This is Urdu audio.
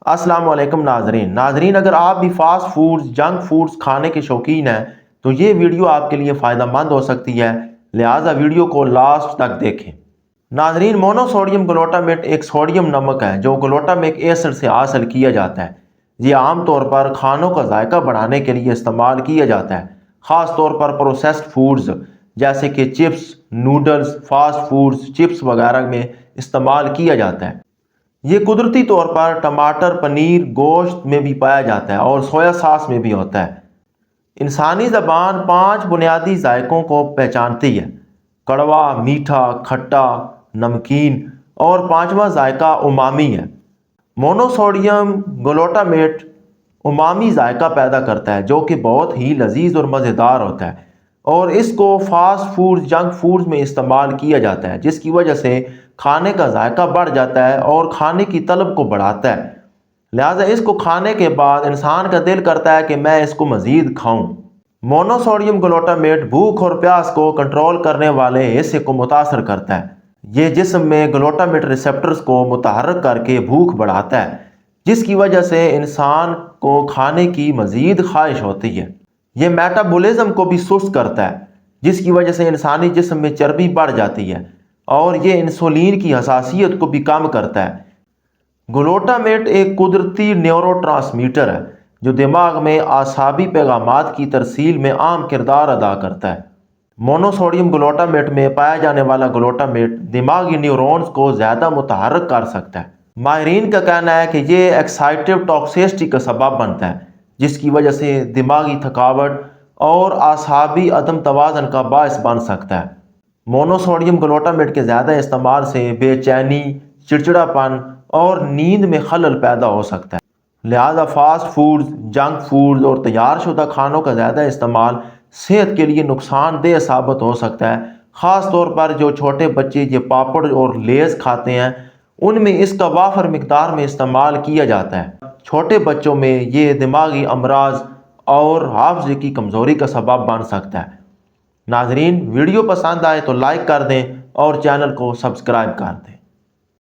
السلام علیکم ناظرین، اگر آپ بھی فاسٹ فوڈز جنک فوڈز کھانے کے شوقین ہیں تو یہ ویڈیو آپ کے لیے فائدہ مند ہو سکتی ہے، لہٰذا ویڈیو کو لاسٹ تک دیکھیں۔ ناظرین، مونوسوڈیم گلوٹامیٹ ایک سوڈیم نمک ہے جو گلوٹامک ایسڈ سے حاصل کیا جاتا ہے۔ یہ عام طور پر کھانوں کا ذائقہ بڑھانے کے لیے استعمال کیا جاتا ہے، خاص طور پر پروسیسڈ فوڈز جیسے کہ chips, noodles, fast foods, chips وغیرہ میں استعمال کیا جاتا ہے۔ یہ قدرتی طور پر ٹماٹر، پنیر، گوشت میں بھی پایا جاتا ہے اور سویا ساس میں بھی ہوتا ہے۔ انسانی زبان 5 بنیادی ذائقوں کو پہچانتی ہے: کڑوا، میٹھا، کھٹا، نمکین، اور 5واں ذائقہ امامی ہے۔ مونوسوڈیم گلوٹامیٹ امامی ذائقہ پیدا کرتا ہے جو کہ بہت ہی لذیذ اور مزیدار ہوتا ہے، اور اس کو فاسٹ فوڈ جنک فوڈز میں استعمال کیا جاتا ہے، جس کی وجہ سے کھانے کا ذائقہ بڑھ جاتا ہے اور کھانے کی طلب کو بڑھاتا ہے۔ لہٰذا اس کو کھانے کے بعد انسان کا دل کرتا ہے کہ میں اس کو مزید کھاؤں۔ مونوسوڈیم گلوٹامیٹ بھوک اور پیاس کو کنٹرول کرنے والے حصے کو متاثر کرتا ہے۔ یہ جسم میں گلوٹامیٹ ریسپٹرز کو متحرک کر کے بھوک بڑھاتا ہے، جس کی وجہ سے انسان کو کھانے کی مزید خواہش ہوتی ہے۔ یہ میٹابولزم کو بھی سست کرتا ہے، جس کی وجہ سے انسانی جسم میں چربی بڑھ جاتی ہے، اور یہ انسولین کی حساسیت کو بھی کم کرتا ہے۔ گلوٹامیٹ ایک قدرتی نیورو ٹرانسمیٹر ہے جو دماغ میں اعصابی پیغامات کی ترسیل میں اہم کردار ادا کرتا ہے۔ مونوسوڈیم گلوٹامیٹ میں پایا جانے والا گلوٹامیٹ دماغی نیورونز کو زیادہ متحرک کر سکتا ہے۔ ماہرین کا کہنا ہے کہ یہ ایکسائٹیو ٹاکسیسٹی کا سبب بنتا ہے، جس کی وجہ سے دماغی تھکاوٹ اور اعصابی عدم توازن کا باعث بن سکتا ہے۔ مونوسوڈیم گلوٹامیٹ کے زیادہ استعمال سے بے چینی، چڑچڑاپن اور نیند میں خلل پیدا ہو سکتا ہے۔ لہذا فاسٹ فوڈز، جنک فوڈز اور تیار شدہ کھانوں کا زیادہ استعمال صحت کے لیے نقصان دہ ثابت ہو سکتا ہے، خاص طور پر جو چھوٹے بچے یہ پاپڑ اور لیز کھاتے ہیں، ان میں اس کا وافر مقدار میں استعمال کیا جاتا ہے۔ چھوٹے بچوں میں یہ دماغی امراض اور حافظے کی کمزوری کا سبب بن سکتا ہے۔ ناظرین، ویڈیو پسند آئے تو لائک کر دیں اور چینل کو سبسکرائب کر دیں۔